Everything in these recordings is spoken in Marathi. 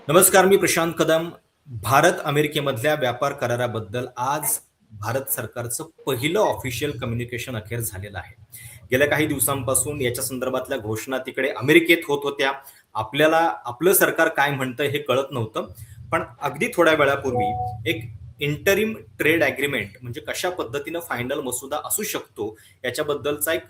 नमस्कार, मी प्रशांत कदम. भारत अमेरिकेमधल्या व्यापार कराराबद्दल आज भारत सरकारचं पहिलं ऑफिशियल कम्युनिकेशन अखेर झालेलं आहे. गेल्या काही दिवसांपासून याच्या संदर्भातल्या घोषणा तिकडे अमेरिकेत होत होत्या. आपल्याला आपलं सरकार काय म्हणतंय हे कळत नव्हतं. पण अगदी थोड्या वेळापूर्वी एक इंटरिम ट्रेड ॲग्रीमेंट म्हणजे कशा पद्धतीनं फायनल मसुदा असू शकतो याच्याबद्दलचा एक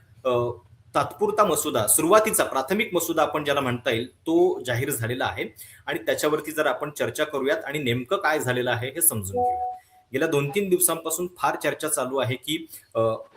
तात्पुरता मसुदा, सुरुवातीचा प्राथमिक मसुदा आपण ज्याला म्हणता येईल, तो जाहीर झालेला आहे. आणि त्याच्यावरती जर आपण चर्चा करूयात आणि नेमकं काय झालेलं आहे हे समजून घेऊया. गेल्या 2-3 दिवसांपासून फार चर्चा चालू आहे, की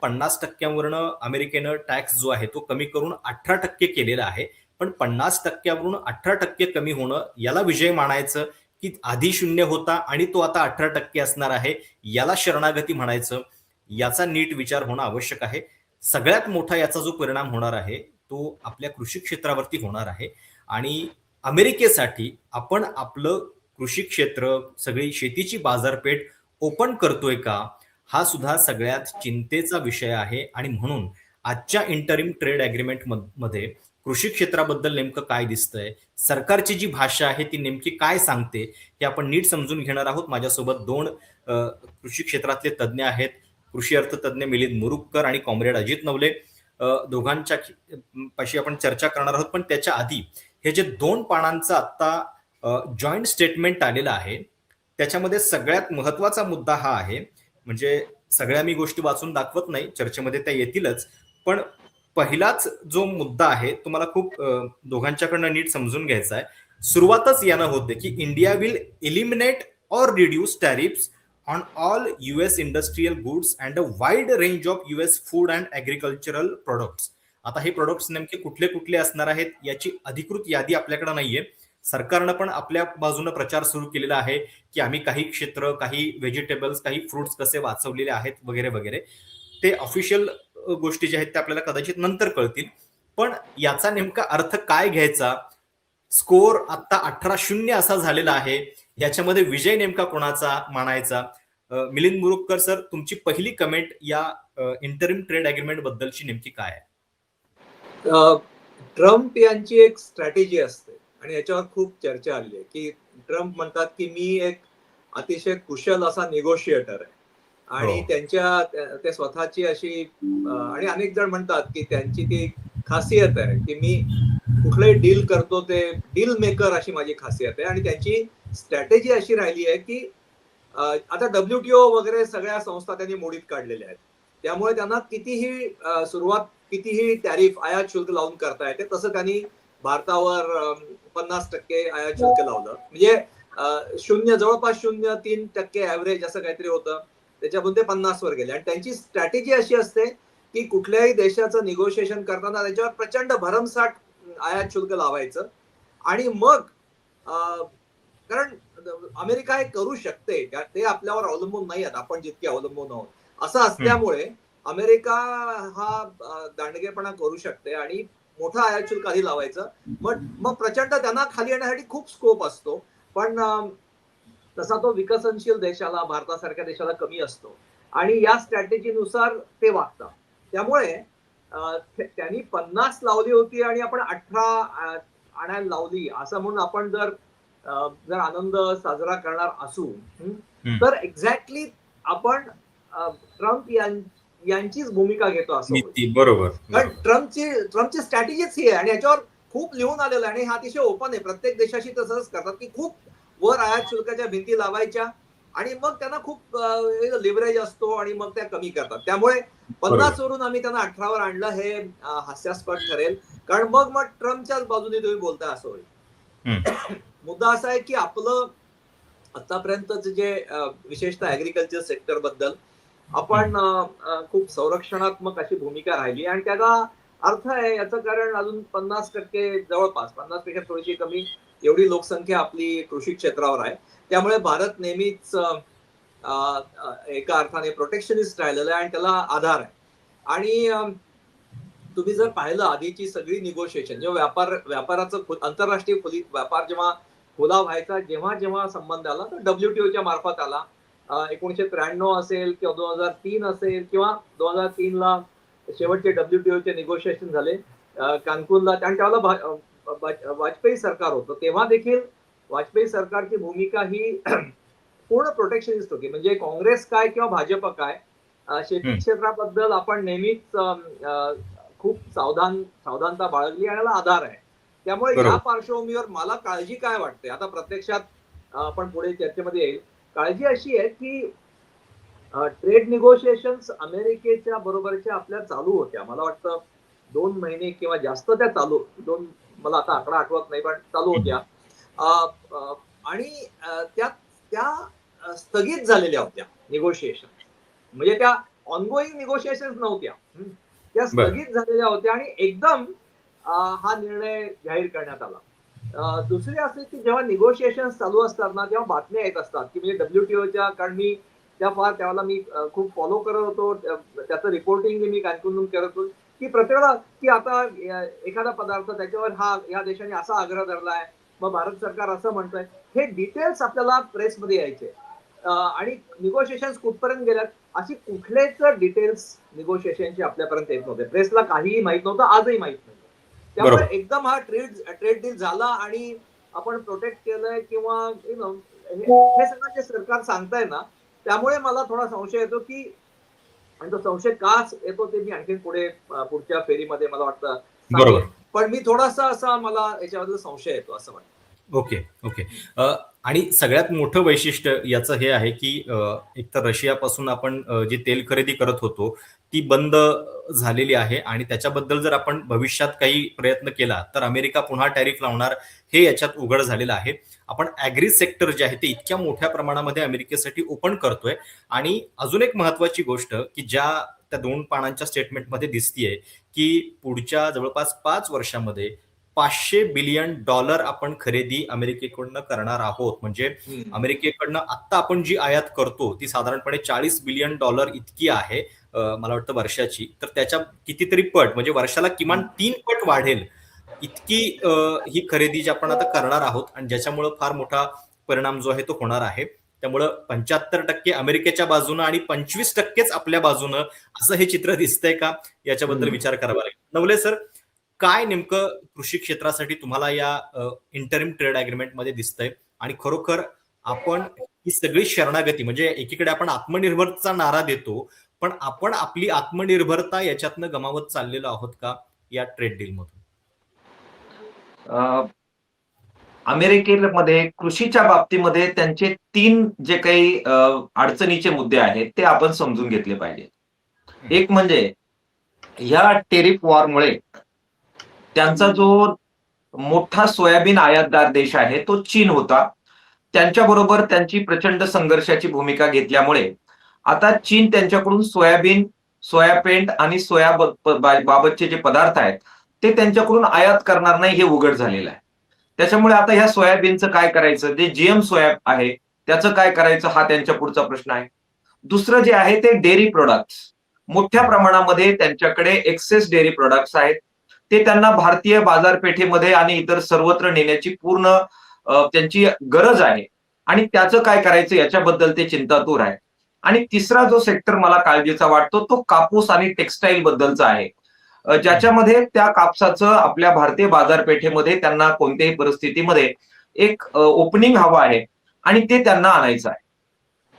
50% वरनं अमेरिकेनं टॅक्स जो आहे तो कमी करून 18% केलेला आहे. पण 50% वरून 18% कमी होणं याला विजय मानायचं, की आधी 0 होता आणि तो आता 18% असणार आहे, याला शरणागती म्हणायचं, याचा नीट विचार होणं आवश्यक आहे. सगळ्यात मोठा याचा जो परिणाम होणार आहे, तो आपल्या कृषी क्षेत्रावरती होणार आहे आणि अमेरिकेसाठी आपण आपलं कृषी क्षेत्र, सगळी शेतीची बाजारपेठ ओपन करतोय का? हा सुद्धा सगळ्यात चिंतेचा विषय आहे आणि म्हणून आजच्या इंटरिम ट्रेड ॲग्रीमेंट मध्ये कृषी क्षेत्राबद्दल नेमकं काय दिसतंय? सरकारची जी भाषा आहे ती नेमकी काय सांगते? हे आपण नीट समजून घेणार आहोत. माझ्यासोबत 2 कृषी क्षेत्रातले तज्ञ आहेत. कृषी अर्थतज्ञ मिलिंद मुरुगकर आणि कॉम्रेड अजित नवले. दोघांच्या पाशी आपण चर्चा करणार आहोत. पण त्याच्या आधी हे जे 2 पानांचं आत्ता जॉइंट स्टेटमेंट आलेलं आहे, त्याच्यामध्ये सगळ्यात महत्त्वाचा मुद्दा हा आहे, म्हणजे सगळ्या मी गोष्टी वाचून दाखवत नाही, चर्चेमध्ये त्या येतीलच. पण पहिलाच जो मुद्दा आहे, तो मला खूप दोघांच्याकडनं नीट समजून घ्यायचा आहे. सुरुवातच यानं होते, की India will eliminate or reduce tariffs on all US industrial goods and a wide range of US food and agricultural products. आता हे प्रॉडक्ट्स नेमके कुठले कुठले असणार आहेत याची अधिकृत यादी आपल्याकडे नाहीये. सरकारनं पण आपल्या बाजूनं प्रचार सुरू केलेला आहे, की आम्ही काही क्षेत्र, काही व्हेजिटेबल्स, काही फ्रुट्स कसे वाचवलेले आहेत वगैरे वगैरे. ते ऑफिशियल गोष्टी ज्या आहेत त्या आपल्याला कदाचित नंतर कळतील. पण याचा नेमका अर्थ काय घ्यायचा? स्कोर आता 18-0 असा झालेला आहे. याच्यामध्ये विजय नेमका कोणाचा मानायचा? मिलिंद मुरुगकर सर, तुमची पहिली कमेंट या इंटरिम ट्रेड अग्रीमेंट बद्दलची नेमकी काय आहे? ट्रम्प यांची एक स्ट्रॅटेजी असते आणि याच्यावर खूप चर्चा आली आहे की ट्रम्प म्हणतात की मी एक अतिशय कुशल असा निगोशिएटर आहे आणि हो. ते स्वतःची अशी आणि अनेक जण म्हणतात की त्यांची ती खासियत आहे की मी कुठलंही डील करतो ते डील मेकर अशी माझी खासियत आहे आणि त्यांची स्ट्रॅटेजी अशी राहिली आहे की आता WTO वगैरे सगळ्या संस्था त्यांनी मोडीत काढलेल्या आहेत. त्यामुळे त्यांना कितीही टॅरिफ आयात शुल्क लावून करता येते. तसं त्यांनी भारतावर 50% आयात शुल्क लावलं. म्हणजे जवळपास 0.3% ऍव्हरेज असं काहीतरी होतं. त्याच्यातून ते 50 वर गेले आणि त्यांची स्ट्रॅटेजी अशी असते की कुठल्याही देशाचं निगोशिएशन करताना त्याच्यावर प्रचंड भरमसाठ आयात शुल्क लावायचं आणि मग कारण अमेरिका हे करू शकते, ते आपल्यावर अवलंबून नाही आहेत, आपण जितके अवलंबून आहोत. असं असल्यामुळे अमेरिका हा दांडगेपणा करू शकते आणि मोठा आयात शुल्क आधी लावायचं. मग प्रचंड त्यांना खाली येण्यासाठी खूप स्कोप असतो. पण तसा तो विकसनशील देशाला, भारतासारख्या देशाला कमी असतो आणि या स्ट्रॅटेजीनुसार ते वागतात. त्यामुळे त्यांनी 50 लावली होती आणि आपण 18 आणायला लावली असं म्हणून आपण जर आनंद साजरा करणार असू तर एक्झॅक्टली आपण ट्रम्प यांचीच भूमिका घेतो असं होईल. बरोबर. कारण ट्रम्पची स्ट्रॅटेजीच ही आहे आणि याच्यावर खूप लिहून आलेलं आहे आणि हा अतिशय ओपन आहे. प्रत्येक देशाशी तसंच करतात की खूप वर आयात शुल्काच्या भिंती लावायच्या आणि मग त्यांना खूप लिव्हरेज असतो आणि मग त्या कमी करतात. त्यामुळे 50 वरून आम्ही त्यांना 18 वर आणलं हे हास्यास्पद ठरेल. कारण मग ट्रम्पच्याच बाजूने तुम्ही बोलताय असं होईल. मुद्दा असा आहे की आपलं आतापर्यंतच जे विशेषतः ऍग्रिकल्चर सेक्टर बद्दल आपण खूप संरक्षणात्मक अशी भूमिका राहिली आणि त्याचा अर्थ आहे याचं कारण अजून 50% जवळपास 50 पेक्षा थोडीशी कमी एवढी लोकसंख्या आपली कृषी क्षेत्रावर आहे. त्यामुळे भारत नेहमीच एका अर्थाने प्रोटेक्शनिस्ट राहिलेला आहे आणि त्याला आधार आहे. आणि तुम्ही जर पाहिलं आधीची सगळी निगोशिएशन जेव्हा व्यापाराचं आंतरराष्ट्रीय व्यापार जेव्हा खुला व्हायचा जेव्हा संबंध आला तर WTOच्या मार्फत आला. 1993 असेल किंवा 2003 असेल किंवा 2003 ला शेवटचे WTOचे निगोशिएशन झाले कानकूनला आणि त्यावेळेला वाजपेयी सरकार होतं. तेव्हा देखील वाजपेयी सरकारची भूमिका ही पूर्ण प्रोटेक्शनिस्ट होती. म्हणजे काँग्रेस काय किंवा भाजप काय, शेती क्षेत्राबद्दल आपण नेहमीच खूप सावधानता बाळगली आणि याला आधार आहे. त्यामुळे या बरोबर. पार्श्वभूमीवर मला काळजी काय वाटते, आता प्रत्यक्षात आपण पुढे चर्चेमध्ये येईल. काळजी अशी आहे की ट्रेड निगोशिएशन्स अमेरिकेच्या बरोबरच्या आपल्या चालू होत्या. मला वाटतं 2 महिने किंवा जास्त त्या चालू, मला आता आकडा आठवत नाही, पण चालू होत्या. आणि त्या स्थगित झालेल्या होत्या निगोशिएशन. म्हणजे त्या ऑनगोईंग निगोशिएशन नव्हत्या, त्या स्थगित झालेल्या होत्या आणि एकदम हा निर्णय जाहीर करण्यात आला. दुसरी असे की जेव्हा निगोशिएशन चालू असतात ना, तेव्हा बातम्या येत असतात की म्हणजे WTOच्या, कारण मी त्यावेळेला मी खूप फॉलो करत होतो, त्याचं रिपोर्टिंग मी कॅन्क्युन करत होतो की प्रत्येकाला की आता एखादा पदार्थ त्याच्यावर या देशाने असा आग्रह धरलाय, मग भारत सरकार असं म्हणतंय, हे डिटेल्स आपल्याला प्रेसमध्ये यायचे. आणि निगोशिएशन कुठपर्यंत गेल्यात अशी कुठलेच डिटेल्स निगोशिएशनची आपल्यापर्यंत येत नव्हते. प्रेसला काहीही माहित नव्हतं, आजही माहित नाही. त्यामुळे एकदम हा ट्रेड डील झाला आणि आपण प्रोटेक्ट केलंय किंवा हे सगळं जे सरकार सांगताय ना, त्यामुळे मला थोडा संशय येतो की, आणि तो संशय का येतो ते मी आणखी पुढच्या फेरीमध्ये मला वाटतं सांगेन. पण मी थोडासा असा मला याच्याबद्दल संशय येतो असं वाटतं. ओके. आणि सगळ्यात मोठं वैशिष्ट्य याचं हे आहे की एकतर रशियापासून आपण जी तेल खरेदी करत होतो ती बंद झालेली आहे आणि त्याच्याबद्दल जर आपण भविष्यात काही प्रयत्न केला तर अमेरिका पुन्हा टॅरिफ लावणार हे याच्यात उघड झालेलं आहे. आपण ॲग्री सेक्टर जे आहे ते इतक्या मोठ्या प्रमाणामध्ये अमेरिकेसाठी ओपन करतोय. आणि अजून एक महत्वाची गोष्ट की त्या 2 पानांच्या स्टेटमेंटमध्ये दिसतीये की पुढच्या जवळपास 5 वर्षामध्ये $500 बिलियन आपण खरेदी अमेरिकेकडनं करणार आहोत. म्हणजे अमेरिकेकडनं आता आपण जी आयात करतो ती साधारणपणे $40 बिलियन इतकी आहे मला वाटतं वर्षाची. तर त्याच्या कितीतरी पट, म्हणजे वर्षाला किमान 3 पट वाढेल इतकी ही खरेदी जी आपण आता करणार आहोत आणि ज्याच्यामुळे फार मोठा परिणाम जो आहे तो होणार आहे. त्यामुळं 75% अमेरिकेच्या बाजूनं आणि 25%च आपल्या बाजूनं असं हे चित्र दिसतंय का, याच्याबद्दल विचार करावा लागेल. नवले सर, काय नेमकं कृषी क्षेत्रासाठी तुम्हाला या इंटरिम ट्रेड अग्रीमेंटमध्ये दिसतंय आणि खरोखर आपण ही सगळी शरणागती, म्हणजे एकीकडे आपण आत्मनिर्भरचा नारा देतो पण आपण आपली आत्मनिर्भरता याच्यातनं गमावत चाललेलो आहोत का या ट्रेड डील मधून? अमेरिकेमध्ये कृषीच्या बाबतीमध्ये त्यांचे 3 जे काही अडचणीचे मुद्दे आहेत ते आपण समजून घेतले पाहिजे. एक म्हणजे या टेरिफ वॉरमुळे त्यांचा जो मोठा सोयाबीन आयातदार देश आहे तो चीन होता. त्यांच्याबरोबर त्यांची प्रचंड संघर्षाची भूमिका घेतल्यामुळे आता चीन त्यांच्याकडून सोयाबीन, सोयापेंट आणि सोया बाबतचे जे पदार्थ आहेत ते त्यांच्याकडून आयात करणार नाही हे उघड झालेलं आहे. त्याच्यामुळे आता ह्या सोयाबीनचं काय करायचं, जे जीएम सोया आहे त्याचं काय करायचं हा त्यांच्या पुढचा प्रश्न आहे. दुसरं जे आहे ते डेअरी प्रोडक्ट्स, मोठ्या प्रमाणामध्ये त्यांच्याकडे एक्सेस डेअरी प्रोडक्ट्स आहेत. ते त्यांना भारतीय बाजारपेठेमध्ये आणि इतर सर्वत्र नेण्याची पूर्ण त्यांची गरज आहे आणि त्याचं काय करायचं याच्याबद्दल ते चिंतातूर आहे. आणि तिसरा जो सेक्टर मला काळजीचा वाटतो तो कापूस आणि टेक्सटाईल बद्दलचा आहे, ज्याच्यामध्ये त्या कापसाचं आपल्या भारतीय बाजारपेठेमध्ये त्यांना कोणत्याही परिस्थितीमध्ये एक ओपनिंग हवं आहे आणि ते त्यांना आणायचं आहे.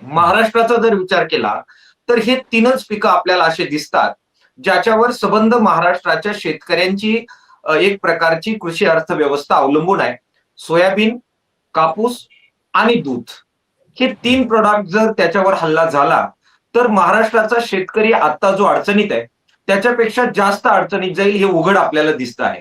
महाराष्ट्राचा जर विचार केला तर हे 3च पिकं आपल्याला असे दिसतात ज्याच्यावर सबंध महाराष्ट्राच्या शेतकऱ्यांची एक प्रकारची कृषी अर्थव्यवस्था अवलंबून आहे. सोयाबीन, कापूस आणि दूध हे 3 प्रोडक्ट जर त्याच्यावर हल्ला झाला तर महाराष्ट्राचा शेतकरी आता जो अडचणीत आहे त्याच्यापेक्षा जास्त अडचणीत जाईल हे उघड आपल्याला दिसतं आहे.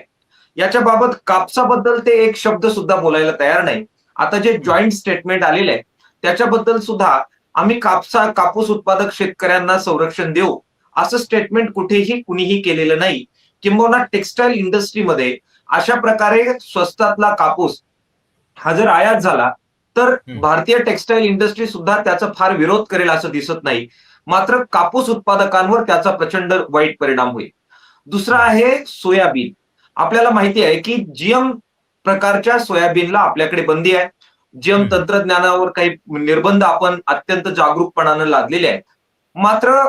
याच्या बाबत कापसाबद्दल ते एक शब्द सुद्धा बोलायला तयार नाही. आता जे जॉईंट स्टेटमेंट आलेले आहे त्याच्याबद्दल सुद्धा आम्ही कापूस उत्पादक शेतकऱ्यांना संरक्षण देऊ असं स्टेटमेंट कुठेही कुणीही केलेलं नाही. किंबहुना टेक्सटाईल इंडस्ट्रीमध्ये अशा प्रकारे स्वस्तातला कापूस हा जर आयात झाला तर भारतीय टेक्सटाईल इंडस्ट्री सुद्धा त्याचा फार विरोध करेल असं दिसत नाही. मात्र कापूस उत्पादकांवर त्याचा प्रचंड वाईट परिणाम होईल. दुसरा आहे सोयाबीन. आपल्याला माहिती आहे की जीएम प्रकारच्या सोयाबीनला आपल्याकडे बंदी आहे. जीएम तंत्रज्ञानावर काही निर्बंध आपण अत्यंत जागरूकपणानं लादलेले आहेत. मात्र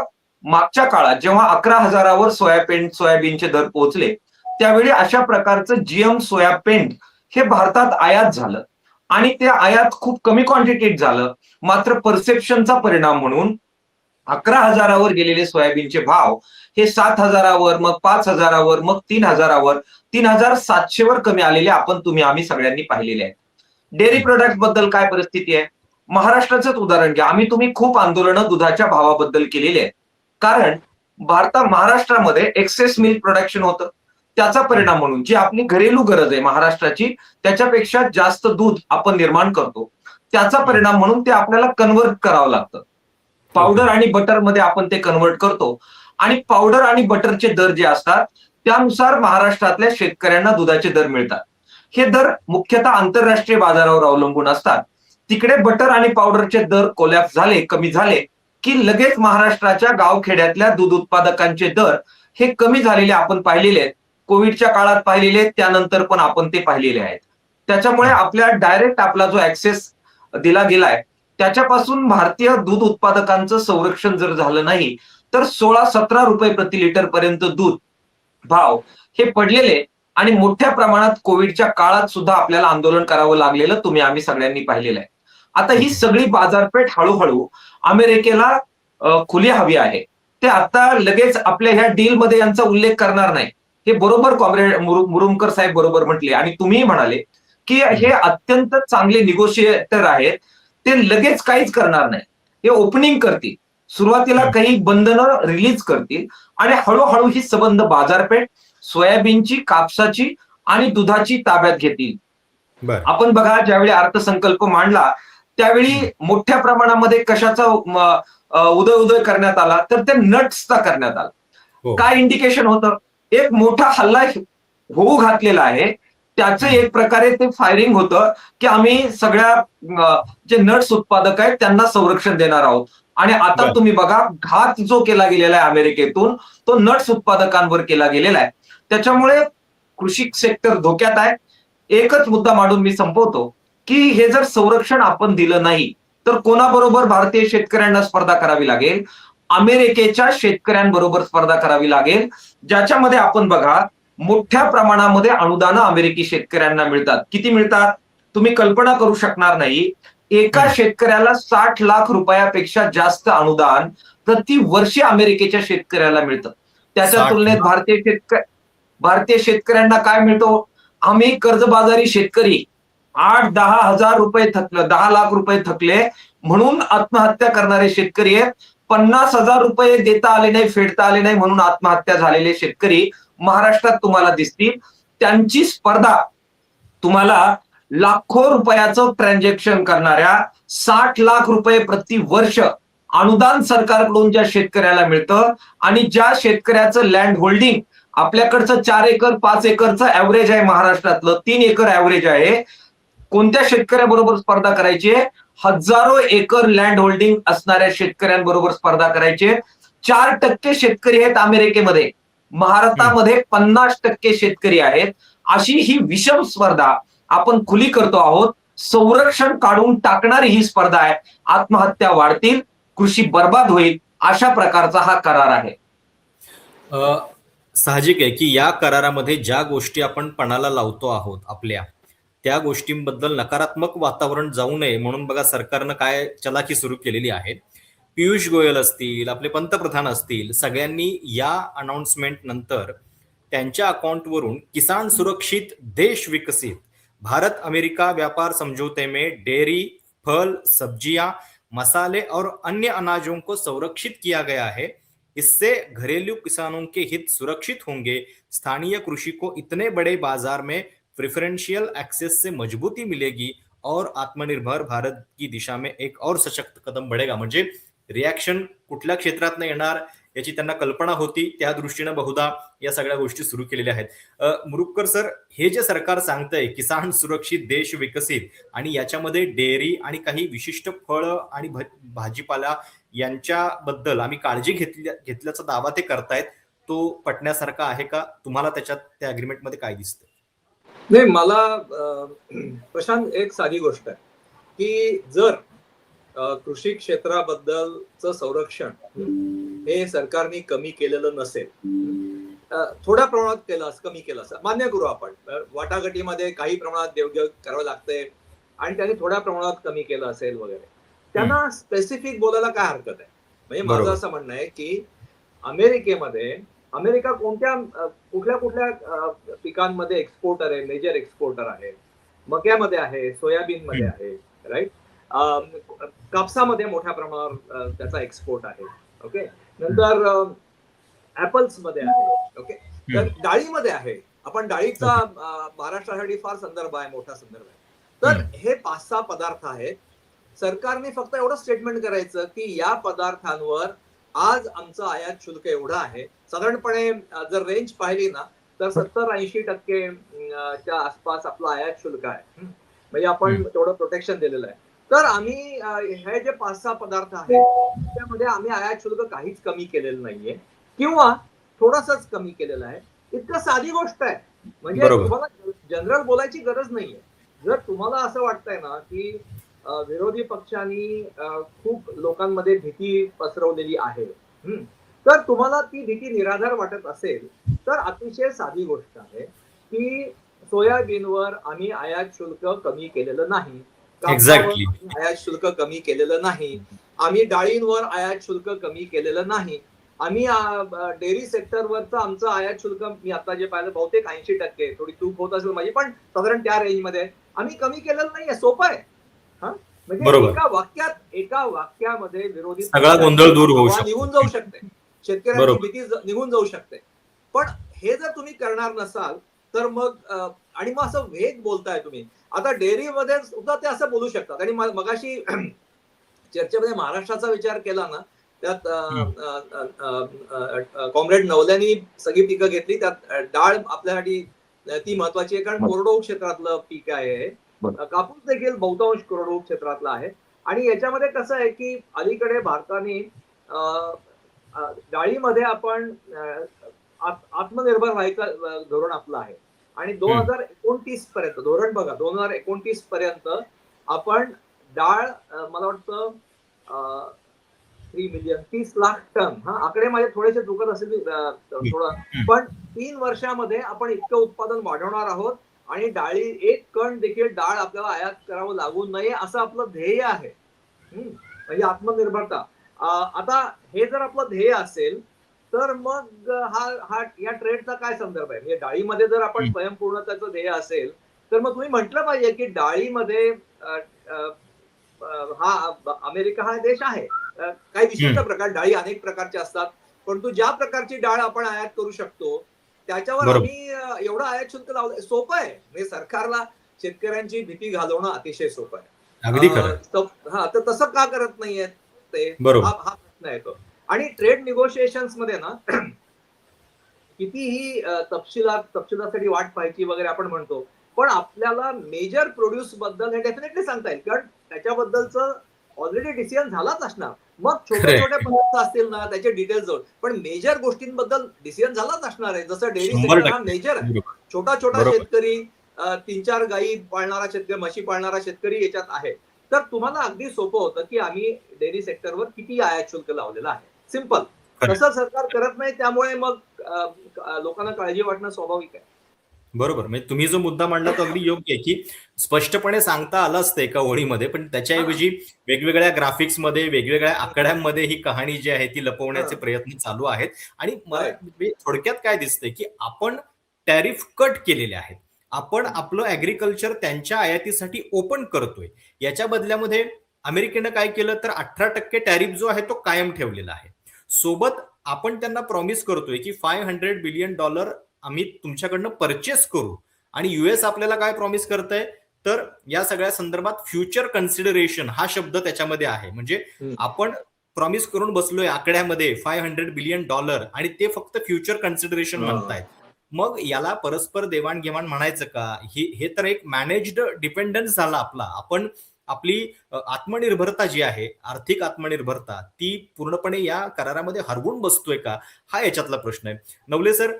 मागच्या काळात जेव्हा 11,000वर सोयाबीनचे दर पोहोचले त्यावेळी अशा प्रकारचं जीएम सोयापेंट हे भारतात आयात झालं आणि ते आयात खूप कमी क्वांटिटीत झालं. मात्र परसेप्शनचा परिणाम म्हणून 11,000वर गेलेले सोयाबीनचे भाव हे 7,000वर, मग 5,000वर, मग 3,000वर, 3,700वर कमी आलेले तुम्ही आम्ही सगळ्यांनी पाहिलेले आहेत. डेअरी प्रोडक्ट बद्दल काय परिस्थिती आहे? महाराष्ट्राचंच उदाहरण घ्या. आम्ही खूप आंदोलनं दुधाच्या भावाबद्दल केलेली आहेत. कारण महाराष्ट्रामध्ये एक्सेस मिल्क प्रोडक्शन होतं. त्याचा परिणाम म्हणून जी आपली घरेलू गरज आहे महाराष्ट्राची, त्याच्यापेक्षा जास्त दूध आपण निर्माण करतो. त्याचा परिणाम म्हणून ते आपल्याला कन्व्हर्ट करावं लागतं. पावडर आणि बटर मध्ये आपण ते कन्व्हर्ट करतो आणि पावडर आणि बटरचे दर जे असतात त्यानुसार महाराष्ट्रातल्या शेतकऱ्यांना दुधाचे दर मिळतात. हे दर मुख्यतः आंतरराष्ट्रीय बाजारावर अवलंबून असतात. तिकडे बटर आणि पावडरचे दर कोलॅप्स झाले, कमी झाले की लगेच महाराष्ट्राच्या गावखेड्यातल्या दूध उत्पादकांचे दर हे कमी झालेले आपण पाहिलेले आहेत. कोविडच्या काळात पाहिलेले आहेत, त्यानंतर पण आपण ते पाहिलेले आहेत. त्याच्यामुळे आपल्या डायरेक्ट आपला जो ऍक्सेस दिला गेलाय त्याच्यापासून भारतीय दूध उत्पादकांचं संरक्षण जर झालं नाही तर 16-17 रुपये प्रति लिटर पर्यंत दूध भाव हे पडलेले आणि मोठ्या प्रमाणात कोविडच्या काळात सुद्धा आपल्याला आंदोलन करावं लागलेलं तुम्ही आम्ही सगळ्यांनी पाहिलेलं आहे. आता ही सगळी बाजारपेठ हळूहळू अमेरिकेला खुली हवी आहे. ते आता लगेच आपल्या ह्या डीलमध्ये यांचा उल्लेख करणार नाही. हे बरोबर कॉम्रेड मुरुमकर साहेब बरोबर म्हटले आणि तुम्ही म्हणाले की हे अत्यंत चांगले निगोशिएटर आहेत. ते लगेच काहीच करणार नाही. हे ओपनिंग करतील, सुरुवातीला काही बंधनं रिलीज करतील आणि हळूहळू ही संबंध बाजारपेठ सोयाबीनची, कापसाची आणि दुधाची ताब्यात घेतील. आपण बघा, ज्यावेळी अर्थसंकल्प मांडला त्यावेळी मोठ्या प्रमाणामध्ये कशाचा उदय करण्यात आला तर ते नट्सचा करण्यात आला. काय इंडिकेशन होतं? एक मोठा हल्ला होऊ घातलेला आहे. त्याचं एक प्रकारे ते फायरिंग होतं की आम्ही सगळ्या जे नट्स उत्पादक आहेत त्यांना संरक्षण देणार आहोत. आणि आता तुम्ही बघा, घात जो केला गेलेला आहे अमेरिकेतून तो नट्स उत्पादकांवर केला गेलेला आहे. त्याच्यामुळे कृषी सेक्टर धोक्यात आहे. एकच मुद्दा मांडून मी संपवतो की हे जर संरक्षण आपण दिलं नाही तर कोणाबरोबर भारतीय शेतकऱ्यांना स्पर्धा करावी लागेल? अमेरिकेच्या शेतकऱ्यांबरोबर स्पर्धा करावी लागेल, ज्याच्यामध्ये आपण बघा मोठ्या प्रमाणामध्ये अनुदानं अमेरिकी शेतकऱ्यांना मिळतात. किती मिळतात तुम्ही कल्पना करू शकणार नाही. एका शेतकऱ्याला 60 लाख रुपयापेक्षा जास्त अनुदान प्रति वर्षी अमेरिकेच्या शेतकऱ्याला मिळतं. त्याच्या तुलनेत भारतीय शेतकऱ्यांना काय मिळतो? आम्ही कर्जबाजारी शेतकरी 8-10 हजार रुपये थकलं, 10 लाख रुपये थकले म्हणून आत्महत्या करणारे शेतकरी आहेत. 50,000 रुपये देता आले नाही, फेडता आले नाही म्हणून आत्महत्या झालेले शेतकरी महाराष्ट्रात तुम्हाला दिसतील. त्यांची स्पर्धा तुम्हाला लाखो रुपयाचं ट्रान्झॅक्शन करणाऱ्या 60 लाख रुपये प्रति वर्ष अनुदान सरकारकडून ज्या शेतकऱ्याला मिळतं आणि ज्या शेतकऱ्याचं लँड होल्डिंग आपल्याकडचं 4 एकर 5 एकरचं ऍव्हरेज आहे, महाराष्ट्रातलं 3 एकर ऍव्हरेज आहे. कोणत्या शेतकऱ्याबरोबर स्पर्धा करायची आहे? हजारो एकर लँड होल्डिंग असणाऱ्या शेतकऱ्यांबरोबर स्पर्धा करायची. 4% शेतकरी आहेत अमेरिकेमध्ये, भारतामध्ये 50% शेतकरी आहेत. अशी ही विषम स्पर्धा आपण खुली करतो आहोत. संरक्षण काढून टाकणारी ही स्पर्धा आहे. आत्महत्या वाढतील, कृषी बर्बाद होईल, अशा प्रकारचा हा करार आहे. साहजिक आहे की या करारामध्ये ज्या गोष्टी आपण पणाला लावतो आहोत आपल्या, त्या गोष्टींबद्दल नकारात्मक वातावरण जाऊ नये म्हणून बघा सरकारनं काय चलाखी सुरू केलेली आहे. पियुष गोयल असतील, आपले पंतप्रधान असतील, सगळ्यांनी या अनाउन्समेंट नंतर त्यांच्या अकाउंटवरून किसान सुरक्षित देश विकसित भारत अमेरिका व्यापार समझौते में डेयरी, फल, सब्जियां, मसाले और अन्य अनाजों को संरक्षित किया गया है. इससे घरेलू किसानों के हित सुरक्षित होंगे. स्थानीय कृषि को इतने बड़े बाजार में प्रेफरेंशियल एक्सेस से मजबूती मिलेगी और आत्मनिर्भर भारत की दिशा में एक और सशक्त कदम बढ़ेगा. म्हणजे रिॲक्शन कुठल्या क्षेत्रातनं येणार याची त्यांना कल्पना होती, त्या दृष्टीनं बहुधा या सगळ्या गोष्टी सुरू केलेल्या आहेत. मुरुमकर सर, हे जे सरकार सांगतंय किसान सुरक्षित देश विकसित आणि याच्यामध्ये डेअरी आणि काही विशिष्ट फळं आणि भाजीपाला यांच्याबद्दल आम्ही काळजी घेतल्याचा दावा ते करतायत, तो पटण्यासारखा आहे का? तुम्हाला त्याच्यात त्या अग्रीमेंटमध्ये काय दिसतं? नाही, मला प्रशांत एक साधी गोष्ट आहे की जर कृषी क्षेत्राबद्दलचं संरक्षण हे सरकारने कमी केलेलं नसेल, थोड्या प्रमाणात कमी केलं असं मान्य करू आपण. वाटाघाटीमध्ये काही प्रमाणात देवघेव करावं लागतंय, आणि त्यांनी थोड्या प्रमाणात कमी केलं असेल वगैरे, त्यांना स्पेसिफिक बोलायला काय हरकत आहे? म्हणजे माझं बरोबर. असं म्हणणं आहे की अमेरिकेमध्ये अमेरिका कुठल्या कुठल्या पिकांमध्ये एक्सपोर्टर आहे, मेजर एक्सपोर्टर आहे. मक्यामध्ये आहे, सोयाबीन मध्ये आहे, राईट. कापसामध्ये मोठ्या प्रमाणावर त्याचा एक्सपोर्ट आहे. ओके. नंतर ऍपल्स मध्ये आहे. ओके. तर डाळीमध्ये आहे. आपण डाळीचा महाराष्ट्रासाठी फार संदर्भ आहे, मोठा संदर्भ आहे. तर हे 5-6 पदार्थ आहेत. सरकारने फक्त एवढं स्टेटमेंट करायचं की या पदार्थांवर आज आमचं आयात शुल्क एवढं आहे. साधारणपणे जर रेंज पाहिली ना तर 70-80% च्या आसपास आपलं आयात शुल्क आहे. म्हणजे आपण तेवढं प्रोटेक्शन दिलेलं आहे. तर आम्ही हे जे 5-6 पदार्थ आहेत त्यामध्ये आम्ही आयात शुल्क काहीच कमी केलेलं नाहीये किंवा थोडंसंच कमी केलेलं आहे. इतकं साधी गोष्ट आहे. म्हणजे तुम्हाला जनरल बोलायची गरज नाहीये. जर तुम्हाला असं वाटतंय ना की विरोधी पक्षांनी खूप लोकांमध्ये भीती पसरवलेली आहे, तर तुम्हाला ती भीती निराधार वाटत असेल तर अतिशय साधी गोष्ट आहे की सोयाबीनवर आम्ही आयात शुल्क कमी केलेलं नाही, कापसावर आयात शुल्क कमी केलेलं नाही, आम्ही डाळींवर आयात शुल्क कमी केलेलं नाही, आम्ही डेअरी सेक्टरवरचं आमचं आयात शुल्क मी आता जे पाहिलं बहुतेक 80%, थोडी चूक होत असेल माझी पण साधारण त्या रेंजमध्ये आम्ही कमी केलेलं नाहीये. सोपं आहे. म्हणजे एका वाक्यामध्ये विरोधी सगळा गोंधळ दूर होऊ शकतो, निघून जाऊ शकते, शेतकऱ्यांची भीती निघून जाऊ शकते. पण हे जर तुम्ही करणार नसाल तर मग आणि मग असं वेग बोलताय तुम्ही. आता डेअरीमध्ये सुद्धा ते असं बोलू शकतात. आणि मगाशी चर्चेमध्ये महाराष्ट्राचा विचार केला ना त्यात कॉम्रेड नवल्यांनी सगळी पिकं घेतली. त्यात डाळ आपल्यासाठी ती महत्वाची आहे कारण कोरडवाहू क्षेत्रातलं पीक आहे. कापूस देखील बहुतांश कोरडवाहू क्षेत्रातला आहे. आणि याच्यामध्ये कसं आहे की अलीकडे भारताने डाळीमध्ये आपण आत्मनिर्भर व्हायचं धोरण आपलं आहे. आणि 2029 पर्यंत धोरण बघा, 2029 पर्यंत आपण डाळ मला वाटतं 3 मिलियन 30 लाख टन, आकडे माझे थोडेसे चुकत असेल थोडं, पण 3 वर्षामध्ये आपण इतकं उत्पादन वाढवणार आहोत आणि डाळी 1 कण देखील डाळ आपल्याला आयात करावं लागू नये असं आपलं ध्येय आहे. म्हणजे आत्मनिर्भरता. आता हे जर आपलं ध्येय असेल तर मग या ट्रेडचा काय संदर्भ आहे? म्हणजे डाळीमध्ये जर आपण स्वयंपूर्णतेचं ध्येय असेल तर मग तुम्ही म्हटलं पाहिजे की डाळीमध्ये अमेरिका हा देश आहे. काही विशिष्ट प्रकार डाळी अनेक प्रकारचे असतात, परंतु ज्या प्रकारची डाळ आपण आयात करू शकतो त्याच्यावर आम्ही एवढं आयात शुल्क लावलं. सोपं आहे. म्हणजे सरकारला शेतकऱ्यांची भीती घालवणं अतिशय सोपं आहे. अगदी खरं. तर तसं का करत नाहीये ते, हा प्रश्न येतो. आणि ट्रेड निगोशिएशन्स मध्ये ना कितीही तपशिलासाठी वाट पाहायची वगैरे आपण म्हणतो, पण आपल्याला मेजर प्रोड्यूस बद्दल हे डेफिनेटली सांगता येईल कारण त्याच्याबद्दलचं ऑलरेडी डिसिजन झालाच असणार. मग छोटे छोटे पदार्थ असतील ना त्याचे डिटेल्स जोड, पण मेजर गोष्टींबद्दल डिसिजन झालाच असणार आहे. जसं डेअरी सेक्टर हा मेजर आहे. छोटा शेतकरी 3-4 गायी पाळणारा शेतकरी, म्हशी पाळणारा शेतकरी याच्यात आहे. तर तुम्हाला अगदी सोपं होतं की आम्ही डेअरी सेक्टरवर किती आयात शुल्क लावलेलं आहे. सिंपल. तसं सरकार करत नाही, त्यामुळे मग लोकांना काळजी वाटणं स्वाभाविक आहे. बरोबर. म्हणजे तुम्ही जो मुद्दा मांडला तो अगदी योग्य आहे की स्पष्टपणे सांगता आलं असतं एका ओळीमध्ये, पण त्याच्याऐवजी वेगवेगळ्या ग्राफिक्समध्ये, वेगवेगळ्या आकड्यांमध्ये ही कहाणी जी आहे ती लपवण्याचे प्रयत्न चालू आहेत. आणि मला थोडक्यात काय दिसतंय की आपण टॅरिफ कट केलेले आहेत. आपण आपलं ऍग्रिकल्चर त्यांच्या आयातीसाठी ओपन करतोय. याच्या बदल्यामध्ये अमेरिकेनं काय केलं तर 18% टॅरिफ जो आहे तो कायम ठेवलेला आहे. सोबत आपण त्यांना प्रॉमिस करतोय की $500 बिलियन आम्ही तुमच्याकडनं परचेस करू. आणि युएस आपल्याला काय प्रॉमिस करतंय तर या सगळ्या संदर्भात फ्युचर कन्सिडरेशन हा शब्द त्याच्यामध्ये आहे. म्हणजे आपण प्रॉमिस करून बसलोय आकड्यामध्ये $500 बिलियन आणि ते फक्त फ्युचर कन्सिडरेशन म्हणतायत. मग याला परस्पर देवाणघेवाण म्हणायचं का? हे तर एक मॅनेज्ड डिपेंडन्स झाला आपला. आपण आपली आत्मनिर्भरता जी आहे, आर्थिक आत्मनिर्भरता, ती पूर्णपणे या करारामध्ये हरवून बसतोय का, हा याच्यातला प्रश्न आहे. नवले सर,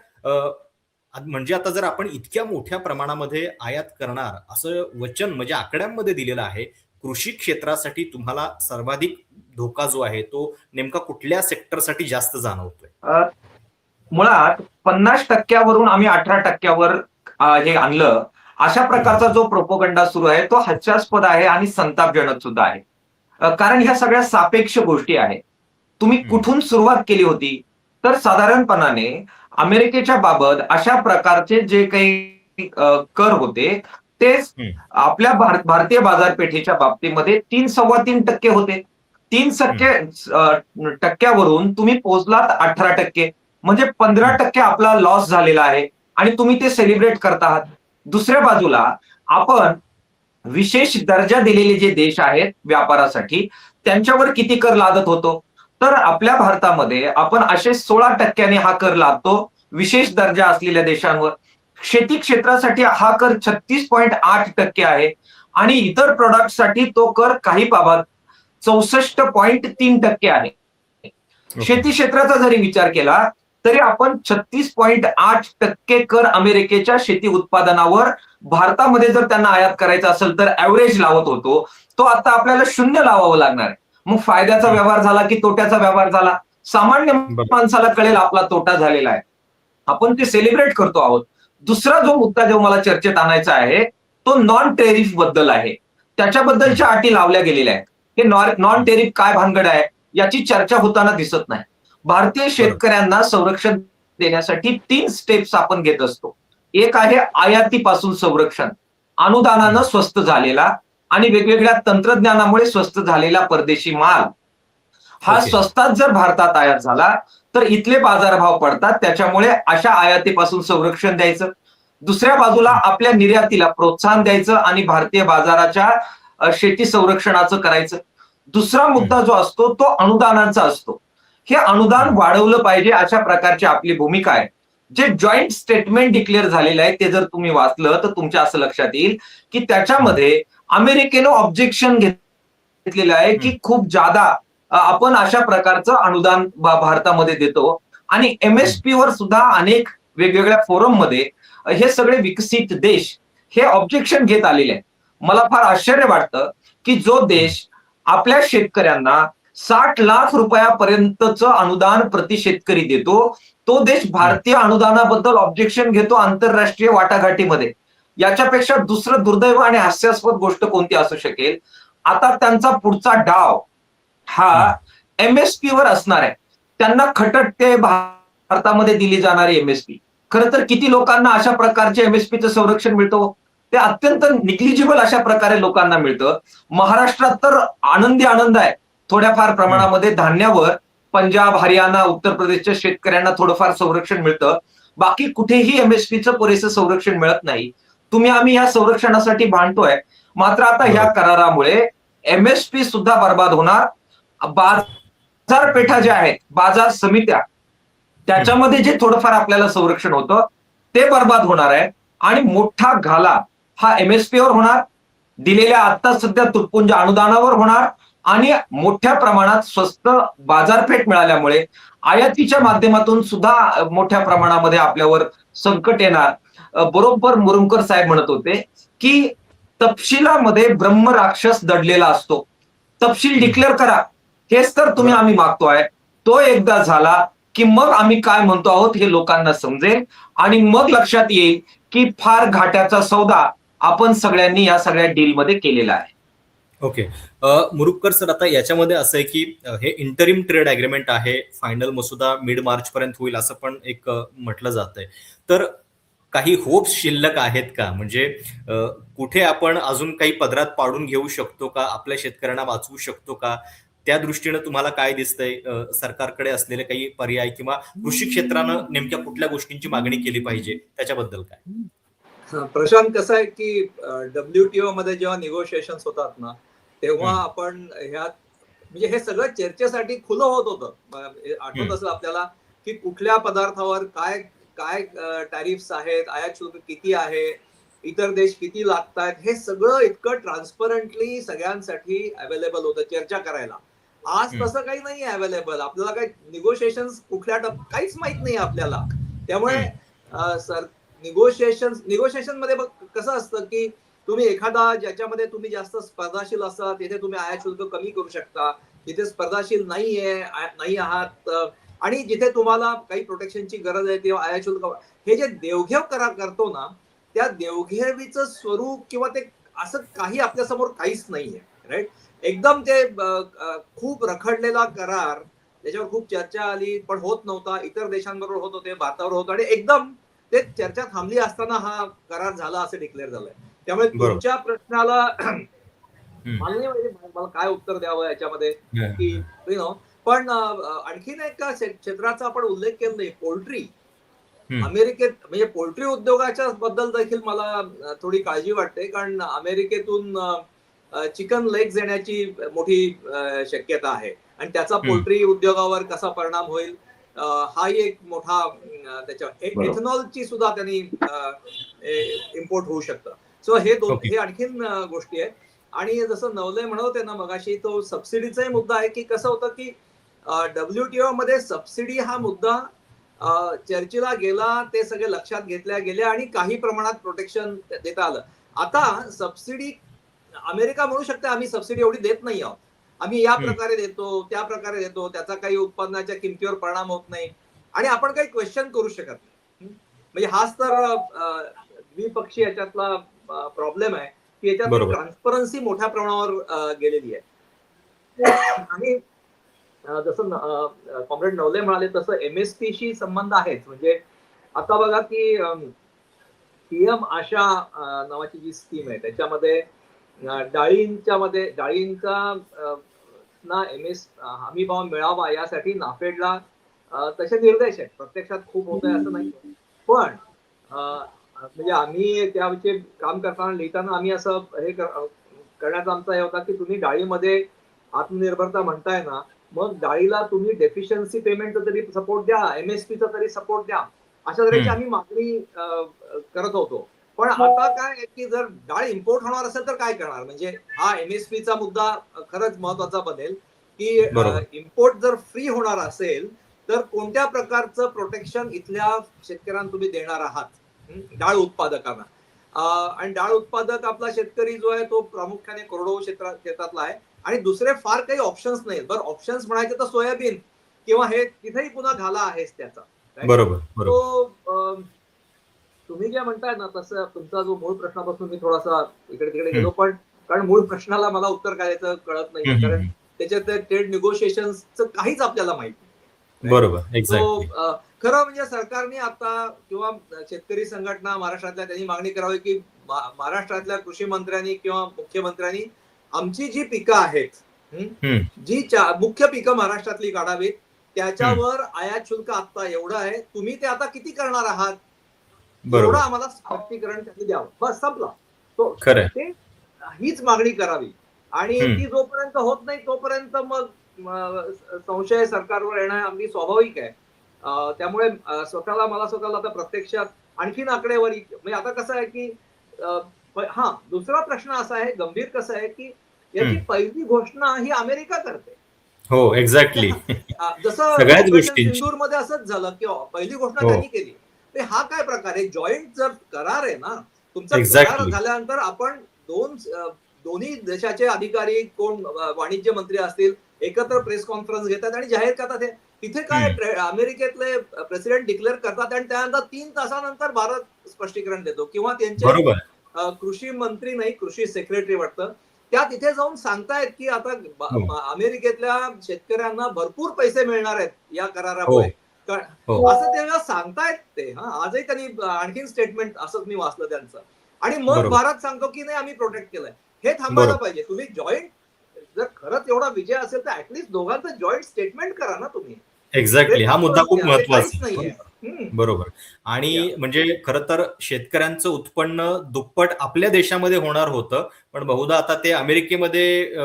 म्हणजे आता जर आपण इतक्या मोठ्या प्रमाणामध्ये आयात करणार असं वचन म्हणजे आकड्यांमध्ये दिलेलं आहे, कृषी क्षेत्रासाठी तुम्हाला सर्वाधिक धोका जो आहे तो नेमका कुठल्या सेक्टरसाठी जास्त जाणवतोय? मुळात 50% वरून आम्ही 18% हे आणलं अशा प्रकारचा जो प्रोपोगंडा सुरू आहे तो हास्यास्पद आहे आणि संतापजनक सुद्धा आहे. कारण ह्या सगळ्या सापेक्ष गोष्टी आहेत. तुम्ही कुठून सुरुवात केली होती? तर साधारणपणाने अमेरिकेच्या बाबत अशा प्रकारचे जे काही कर होते ते आपल्या भारतीय बाजारपेठेच्या बाबतीमध्ये 3.25% होते. 3% टक्क्यावरून तुम्ही पोहोचलात 18%. म्हणजे 15% आपला लॉस झालेला आहे आणि तुम्ही ते सेलिब्रेट करत आहात. दुसऱ्या बाजूला आपण विशेष दर्जा दिलेले जे देश आहेत व्यापारासाठी त्यांच्यावर किती कर लादत होतो? तर आपल्या भारतामध्ये आपण असे 16% हा कर लादतो विशेष दर्जा असलेल्या देशांवर. शेती क्षेत्रासाठी हा कर 36.8% आहे आणि इतर प्रॉडक्टसाठी तो कर काही बाबत 64.3% आहे. शेती क्षेत्राचा जरी विचार केला तरी आपण 36.8% कर अमेरिकेच्या शेती उत्पादनावर भारतामध्ये जर त्यांना आयात करायचा असेल तर ऍव्हरेज लावत होतो. तो आता आपल्याला 0 लावावं लागणार आहे. मग फायद्याचा व्यवहार झाला की तोट्याचा व्यवहार झाला? सामान्य माणसाला कळेल आपला तोटा झालेला आहे. आपण ते सेलिब्रेट करतो आहोत. दुसरा जो मुद्दा जो मला चर्चेत आणायचा आहे तो नॉन टेरिफ बद्दल आहे. त्याच्याबद्दलच्या अटी लावल्या गेलेल्या आहेत. हे नॉन टेरिफ काय भानगड आहे याची चर्चा होताना दिसत नाही. भारतीय शेतकऱ्यांना संरक्षण देण्यासाठी 3 स्टेप्स आपण घेत असतो. एक आहे आयातीपासून संरक्षण, अनुदानानं स्वस्त झालेला आणि वेगवेगळ्या तंत्रज्ञानामुळे स्वस्त झालेला परदेशी माल हा स्वस्तात जर भारतात आयात झाला तर इथले बाजारभाव पडतात. त्याच्यामुळे अशा आयातीपासून संरक्षण द्यायचं. दुसऱ्या बाजूला आपल्या निर्यातीला प्रोत्साहन द्यायचं आणि भारतीय बाजाराच्या शेती संरक्षणाचं करायचं. दुसरा मुद्दा जो असतो तो अनुदानांचा असतो. हे अनुदान वाढवलं पाहिजे अशा प्रकारची आपली भूमिका आहे. जे जॉईंट स्टेटमेंट डिक्लेअर झालेलं आहे ते जर तुम्ही वाचलं तर तुमच्या असं लक्षात येईल की त्याच्यामध्ये अमेरिकेनं ऑब्जेक्शन घेतलेलं आहे की खूप जादा आपण अशा प्रकारचं अनुदान भारतामध्ये देतो आणि एमएसपी वर सुद्धा अनेक वेगवेगळ्या फोरम मध्ये हे सगळे विकसित देश हे ऑब्जेक्शन घेत आलेले आहे. मला फार आश्चर्य वाटतं की जो देश आपल्या शेतकऱ्यांना 60 लाख रुपयापर्यंतचं अनुदान प्रति शेतकरी देतो तो देश भारतीय अनुदानाबद्दल ऑब्जेक्शन घेतो आंतरराष्ट्रीय वाटाघाटीमध्ये. याच्यापेक्षा दुसरं दुर्दैव आणि हास्यास्पद गोष्ट कोणती असू शकेल? आता त्यांचा पुढचा डाव हा एमएसपी वर असणार आहे. त्यांना खटकते भारतामध्ये दिली जाणारी एमएसपी. खरं तर किती लोकांना अशा प्रकारचे एमएसपीचं संरक्षण मिळतं? ते अत्यंत निग्लिजिबल अशा प्रकारे लोकांना मिळतं. महाराष्ट्रात तर आनंद आहे. थोड्याफार प्रमाणामध्ये धान्यावर पंजाब, हरियाणा, उत्तर प्रदेशच्या शेतकऱ्यांना थोडंफार संरक्षण मिळतं. बाकी कुठेही एमएसपीचं पुरेसं संरक्षण मिळत नाही. आम्ही या संरक्षणासाठी भांडतोय. मात्र आता ह्या करारामुळे एमएसपी सुद्धा बर्बाद होणार. बाजारपेठा ज्या आहेत, बाजार समित्या त्याच्यामध्ये जे थोडंफार आपल्याला संरक्षण होतं ते बर्बाद होणार आहे आणि मोठा घाला हा एमएसपीवर होणार, दिलेल्या आता सध्या तुटपुंज अनुदानावर होणार आणि मोठ्या प्रमाणात स्वस्त बाजारपेठ मिळाल्यामुळे आयातीच्या माध्यमातून सुद्धा मोठ्या प्रमाणामध्ये आपल्यावर संकट येणार. बरोबर मुरुमकर साहेब म्हणत होते की तपशिलामध्ये ब्रह्मराक्षस दडलेला असतो. तपशील डिक्लेअर करा, हेच तर आम्ही मागतोय. तो एकदा झाला की मग आम्ही काय म्हणतो आहोत हे लोकांना समजेल आणि मग लक्षात येईल की फार घाट्याचा सौदा आपण सगळ्यांनी या सगळ्या डीलमध्ये केलेला आहे. ओके. मुरुमकर सर, आता याच्यामध्ये असं आहे की हे इंटरिम ट्रेड अग्रीमेंट आहे, फायनल मसुदा मिड मार्च पर्यंत होईल असं पण एक म्हटलं जात आहे. तर काही होप्स शिल्लक आहेत का? म्हणजे कुठे आपण अजून काही पदरात पाडून घेऊ शकतो का? आपल्या शेतकऱ्यांना वाचवू शकतो का? त्या दृष्टीनं तुम्हाला काय दिसतंय? सरकारकडे असलेले काही पर्याय किंवा कृषी क्षेत्रानं नेमक्या कुठल्या गोष्टींची मागणी केली पाहिजे त्याच्याबद्दल काय? प्रशांत, कसं आहे की WTO मध्ये जेव्हा निगोशिएशन होतात ना तेव्हा आपण ह्यात म्हणजे हे सगळं चर्चेसाठी खुलं होत होतं. आठवत असेल आपल्याला की कुठल्या पदार्थावर काय काय टॅरिफ्स आहेत, आयात शुल्क किती आहे, इतर देश किती लागतात, हे सगळं इतकं ट्रान्सपरंटली सगळ्यांसाठी अवेलेबल होतं चर्चा करायला. आज तसं काही नाही अवेलेबल. आपल्याला काही निगोशिएशन कुठल्या काहीच माहित नाही आपल्याला. त्यामुळे निगोशिएशन मध्ये कसं असतं की तुम्ही एखादा ज्याच्यामध्ये तुम्ही जास्त स्पर्धाशील असता तिथे तुम्ही आयात शुल्क कमी करू शकता. जिथे स्पर्धाशील नाही आहात आणि जिथे तुम्हाला काही प्रोटेक्शनची गरज आहे तेव्हा आयात शुल्क, हे जे देवघेव करार करतो ना त्या देवघेवीचं स्वरूप किंवा ते असं काही आपल्यासमोर काहीच नाहीये, राईट. एकदम ते खूप रखडलेला करार, त्याच्यावर खूप चर्चा आली पण होत नव्हता, इतर देशांबरोबर होत होते, भारतावर होत, आणि एकदम ते चर्चा थांबली असताना हा करार झाला असं डिक्लेअर झालंय. त्यामुळे बरोबर. तुमच्या प्रश्नाला हम्म. मला नाही माहिती मला काय उत्तर द्यावं याच्यामध्ये, की हम्म. You know. पण आणखीन एका क्षेत्राचा आपण उल्लेख केला नाही, पोल्ट्री. अमेरिकेत म्हणजे पोल्ट्री उद्योगाच्या बद्दल देखील मला थोडी काळजी वाटते, कारण अमेरिकेतून चिकन लेग्स येण्याची मोठी शक्यता आहे, आणि त्याचा पोल्ट्री उद्योगावर कसा परिणाम होईल हाही एक मोठा त्याच्या एथनॉलची सुद्धा त्यांनी इम्पोर्ट होऊ शकतं. सो हे आणखीन गोष्टी आहेत. आणि जसं नवले म्हणत होते ना मगाशी, तो सबसिडीचाही मुद्दा आहे, की कसं होतं की WTO मध्ये सबसिडी हा मुद्दा चर्चेला गेला, ते सगळे लक्षात घेतल्या गेले आणि काही प्रमाणात प्रोटेक्शन देता आलं. आता सबसिडी अमेरिका म्हणू शकते आम्ही सबसिडी एवढी देत नाही आहोत, आम्ही या प्रकारे देतो, त्या प्रकारे देतो, त्याचा काही उत्पन्नाच्या किमतीवर परिणाम होत नाही, आणि आपण काही क्वेश्चन करू शकत नाही. म्हणजे हाच तर द्विपक्षीय याच्यातला प्रॉब्लेम आहे, की याच्यात ट्रान्सपरन्सी मोठ्या प्रमाणावर गेलेली आहे. आणि जसं कॉम्रेड नवले म्हणाले तसं MSP शी संबंध आहेच. म्हणजे आता बघा की PM आशा नावाची जी स्कीम आहे त्याच्यामध्ये डाळींचा ना हमी भाव मिळावा यासाठी नाफेडला तसे निर्देश आहेत. प्रत्यक्षात खूप होत आहे असं नाही, पण म्हणजे आम्ही त्याविषयी काम करताना लिहिताना आम्ही असं हे करण्याचा आमचा हे होता की तुम्ही डाळीमध्ये आत्मनिर्भरता म्हणताय ना, मग डाळीला तुम्ही डेफिशियन्सी पेमेंटचा तरी सपोर्ट द्या, MSPचा तरी सपोर्ट द्या, अशा तऱ्हेची आम्ही मागणी करत होतो. पण आता काय आहे की जर डाळ इम्पोर्ट होणार असेल तर काय करणार, म्हणजे हा MSPचा मुद्दा खरंच महत्वाचा बनेल, की इम्पोर्ट जर फ्री होणार असेल तर कोणत्या प्रकारचं प्रोटेक्शन इथल्या शेतकऱ्यांना तुम्ही देणार आहात डाळ उत्पादकांना. आणि डाळ उत्पादक आपला शेतकरी जो आहे तो प्रामुख्याने कोरडवाहू क्षेत्रातला आहे, आणि दुसरे फार काही ऑप्शन्स नाहीत. बरं, ऑप्शन्स म्हणायचे तर सोयाबीन किंवा हे तिथेही पुन्हा घाला आहेच त्याचा. तो तुम्ही जे म्हणताय ना तसं तुमचा जो मूळ प्रश्नापासून मी थोडासा इकडे तिकडे गेलो, पण कारण मूळ प्रश्नाला मला उत्तर काय द्यायचं कळत नाही, कारण त्याच्यात ट्रेड निगोशिएशनचं काहीच आपल्याला माहिती नाही. बरोबर, एक्झॅक्टली. खरं म्हणजे सरकारने आता किंवा शेतकरी संघटना महाराष्ट्रातल्या त्यांनी मागणी करावी की महाराष्ट्रातल्या कृषी मंत्र्यांनी किंवा मुख्यमंत्र्यांनी आमची जी पिकं आहेत, जी मुख्य पिकं महाराष्ट्रातली काढावीत, त्याच्यावर आयात शुल्क आता एवढं आहे, तुम्ही ते आता किती करणार आहात एवढं आम्हाला स्पष्टीकरण त्यांनी द्यावं. बस संपला तो. हीच मागणी करावी, आणि ती जोपर्यंत होत नाही तोपर्यंत मग संशय सरकारवर येणं अगदी स्वाभाविक आहे. त्यामुळे मला स्वतःला आता प्रत्यक्षात आणखीन आकडेवारी, म्हणजे आता कसं आहे की हा दुसरा प्रश्न असा आहे गंभीर, कसं आहे की याची पहिली घोषणा ही अमेरिका करते. हो, एक्झॅक्टली. जसं ऑपरेशन सिंदूर मध्ये असंच झालं की पहिली घोषणा त्यांनी केली. हा काय प्रकार आहे, जॉईंट जर करार आहे ना तुमचा, करार झाल्यानंतर आपण दोन्ही देशाचे अधिकारी कोण वाणिज्य मंत्री असतील एकत्र प्रेस कॉन्फरन्स घेतात आणि जाहीर करतात. तिथे काय अमेरिकेतले प्रेसिडेंट डिक्लेअर करतात आणि त्यानंतर 3 तासानंतर भारत स्पष्टीकरण देतो, किंवा त्यांचे कृषी मंत्री नाही कृषी सेक्रेटरी वाटतं, त्या तिथे जाऊन सांगतायत की आता अमेरिकेतल्या शेतकऱ्यांना भरपूर पैसे मिळणार आहेत या करारामुळे, असं तेव्हा सांगतायत ते. आजही त्यांनी आणखीन स्टेटमेंट असंच मी वाचलं त्यांचं, आणि मग भारत सांगतो की नाही आम्ही प्रोटेक्ट केलंय. हे थांबायला पाहिजे. तुम्ही जॉईंट जर खरंच एवढा विजय असेल तर ऍटलीस्ट दोघांचं जॉईंट स्टेटमेंट करा ना तुम्ही. एक्झॅक्टली, हा मुद्दा खूप महत्वाचा आहे. बरोबर. आणि म्हणजे खरं तर शेतकऱ्यांचं उत्पन्न दुप्पट आपल्या देशामध्ये होणार होतं, पण बहुधा आता ते अमेरिकेमध्ये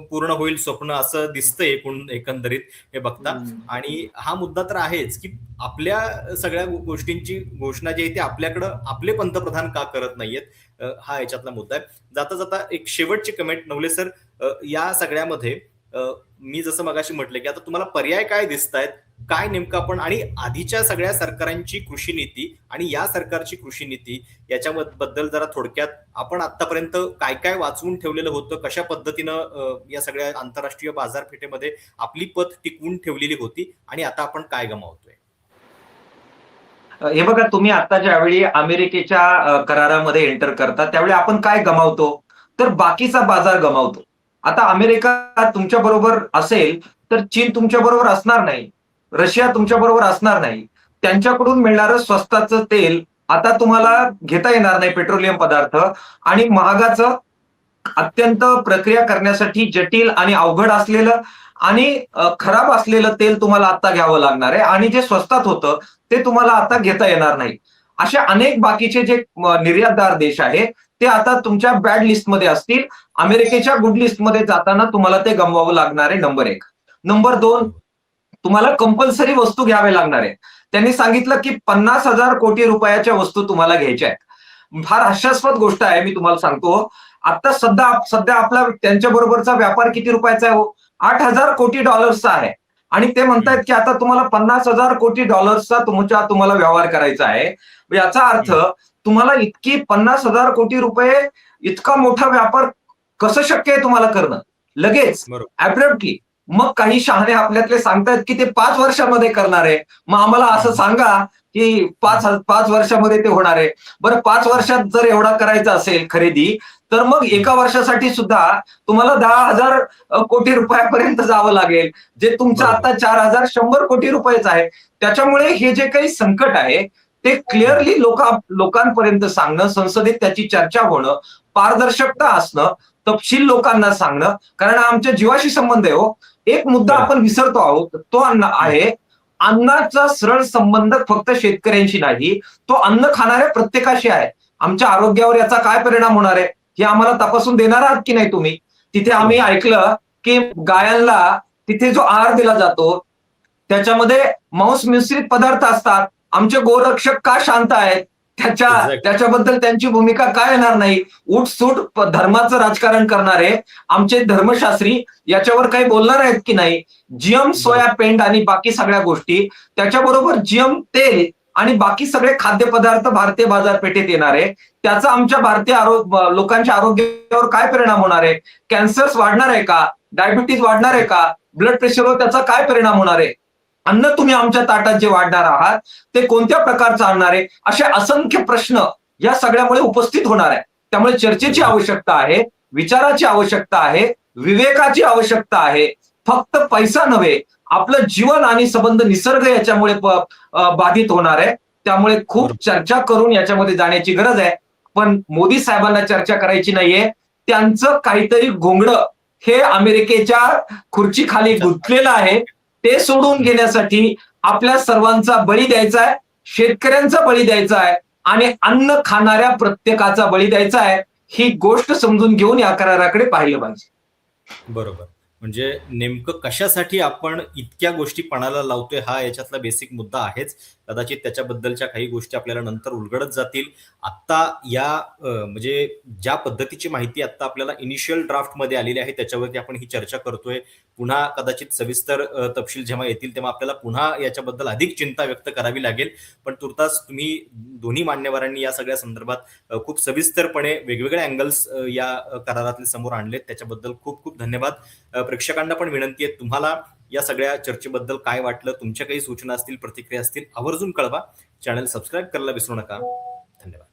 पूर्ण होईल स्वप्न असं दिसतंय एकंदरीत हे बघता. आणि हा मुद्दा तर आहेच की आपल्या सगळ्या गोष्टींची घोषणा जी आहे ती आपल्याकडं आपले पंतप्रधान का करत नाहीयेत, हा याच्यातला मुद्दा आहे. जाता जाता एक शेवटची कमेंट नवले सर, या सगळ्यामध्ये मी जसं मगाशी म्हटलं की आता तुम्हाला पर्याय काय दिसतायत, काय नेमकं आपण, आणि आधीच्या सगळ्या सरकारांची कृषी नीती आणि या सरकारची कृषी नीती याच्याबद्दल जरा थोडक्यात आपण आतापर्यंत काय काय वाचवून ठेवलेलं होतं, कशा पद्धतीनं या सगळ्या आंतरराष्ट्रीय बाजारपेठेमध्ये आपली पत टिकवून ठेवलेली होती, आणि आता आपण काय गमावतोय. हे बघा, तुम्ही आता ज्यावेळी अमेरिकेच्या करारामध्ये एंटर करता त्यावेळी आपण काय गमावतो, तर बाकीचा बाजार गमावतो. आता अमेरिका तुमच्या बरोबर असेल तर चीन तुमच्या बरोबर असणार नाही, रशिया तुमच्या बरोबर असणार नाही. त्यांच्याकडून मिळणारं स्वस्ताचं तेल आता तुम्हाला घेता येणार नाही, पेट्रोलियम पदार्थ, आणि महागाचं अत्यंत प्रक्रिया करण्यासाठी जटिल आणि अवघड असलेलं आणि खराब असलेलं तेल तुम्हाला आता घ्यावं लागणार आहे, आणि जे स्वस्तात होतं ते तुम्हाला आता घेता येणार नाही. अशा अनेक बाकीचे जे निर्यातदार देश आहे ते आता तुमच्या बॅड लिस्टमध्ये असतील. अमेरिकेच्या गुड लिस्टमध्ये जाताना तुम्हाला ते गमवावं लागणार आहे, नंबर एक. नंबर दोन, तुम्हाला कंपल्सरी वस्तू घ्याव्या लागणार आहे. त्यांनी सांगितलं की 50,000 कोटी रुपयाच्या वस्तू तुम्हाला घ्यायच्या आहेत. फार हास्यास्पद गोष्ट आहे, मी तुम्हाला सांगतो. आता सध्या आपला त्यांच्या बरोबरचा व्यापार किती रुपयाचा आहे हो? $8,000 कोटी आहे. आणि ते म्हणतायत की आता तुम्हाला $50,000 कोटी तुम्हाला व्यवहार करायचा आहे. याचा अर्थ तुम्हाला इतकी $50,000 कोटी इतका मोठा व्यापार कसं शक्य आहे तुम्हाला करणं लगेच, बरोबर. ऍब्रप्टली? मग काही शहाणे आपल्यातले सांगतायत की ते 5 वर्षामध्ये करणार आहे. मग आम्हाला असं सांगा की 5 वर्षामध्ये ते होणार आहे. बरं, 5 वर्षात जर एवढा करायचा असेल खरेदी, तर मग एका वर्षासाठी सुद्धा तुम्हाला 10,000 कोटी रुपयापर्यंत जावं लागेल, जे तुमचं बरोबर. आता 4,100 कोटी रुपयेच आहे. त्याच्यामुळे हे जे काही संकट आहे ते क्लिअरली लोकांपर्यंत सांगणं, संसदेत त्याची चर्चा होणं, पारदर्शकता असणं, तपशील लोकांना सांगणं, कारण आमच्या जीवाशी संबंध आहे हो. एक मुद्दा बरोबर. आपण विसरतो आहोत, तो आहे अन्नाचा सरळ संबंध फक्त शेतकऱ्यांशी नाही, तो अन्न खाणाऱ्या प्रत्येकाशी आहे. आमच्या आरोग्यावर याचा काय परिणाम होणार आहे हे आम्हाला तपासून देणार आहात की नाही तुम्ही? तिथे आम्ही ऐकलं की गायांना तिथे जो आहार दिला जातो त्याच्यामध्ये मांस मिश्रित पदार्थ असतात. आमचे गोरक्षक का शांत आहेत? Exactly. त्याच्याबद्दल त्यांची भूमिका काय येणार नाही? उठसूट धर्माचं राजकारण करणारे आमचे धर्मशास्त्री याच्यावर काही बोलणार आहेत की नाही? जीएम सोया पेंड आणि बाकी सगळ्या गोष्टी, त्याच्याबरोबर जीएम तेल आणि बाकी सगळे खाद्यपदार्थ भारतीय बाजारपेठेत येणार आहे. त्याचा आमच्या भारतीय लोकांच्या आरोग्यावर काय परिणाम होणार आहे? कॅन्सर्स वाढणार आहे का? डायबिटीज वाढणार आहे का? ब्लड प्रेशरवर त्याचा काय परिणाम होणार आहे? अन्न तुम्ही आमच्या ताटात जे वाढणार आहात ते कोणत्या प्रकारचं आणणार आहे? असे असंख्य प्रश्न या सगळ्यामुळे उपस्थित होणार आहे. त्यामुळे चर्चेची आवश्यकता आहे, विचाराची आवश्यकता आहे, विवेकाची आवश्यकता आहे. फक्त पैसा नव्हे, आपलं जीवन आणि संबंध निसर्ग याच्यामुळे बाधित होणार आहे. त्यामुळे खूप चर्चा करून याच्यामध्ये जाण्याची गरज आहे. पण मोदी साहेबांना चर्चा करायची नाहीये. त्यांचं काहीतरी घोंगडं हे अमेरिकेच्या खुर्चीखाली गुंतलेलं आहे. ते सोडून घेण्यासाठी आपल्या सर्वांचा बळी द्यायचा आहे, शेतकऱ्यांचा बळी द्यायचा आहे आणि अन्न खाणाऱ्या प्रत्येकाचा बळी द्यायचा आहे. ही गोष्ट समजून घेऊन या कराराकडे पाहिलं पाहिजे. बरोबर. म्हणजे नेमकं कशासाठी आपण इतक्या गोष्टी पणाला लावतोय हा याच्यातला बेसिक मुद्दा आहेच. कदाचित त्याच्याबद्दलच्या काही गोष्टी आपल्याला नंतर उलगडत जातील. आत्ता या म्हणजे ज्या पद्धतीची माहिती आता आपल्याला इनिशियल ड्राफ्टमध्ये आलेली आहे त्याच्यावरती आपण ही चर्चा करतोय. पुन्हा कदाचित सविस्तर तपशील जेव्हा येतील तेव्हा आपल्याला पुन्हा याच्याबद्दल अधिक चिंता व्यक्त करावी लागेल. पण तुर्तास तुम्ही दोन्ही मान्यवरांनी या सगळ्या संदर्भात खूप सविस्तरपणे वेगवेगळे अँगल्स या करारातले समोर आणलेत. त्याच्याबद्दल खूप खूप धन्यवाद. प्रेक्षकांना पण विनंती आहे, तुम्हाला या सगळ्या चर्चेबद्दल काय वाटलं, तुमच्या काही सूचना असतील, प्रतिक्रिया असतील, आवर्जून कळवा. चॅनल सबस्क्राईब करायला विसरू नका. धन्यवाद.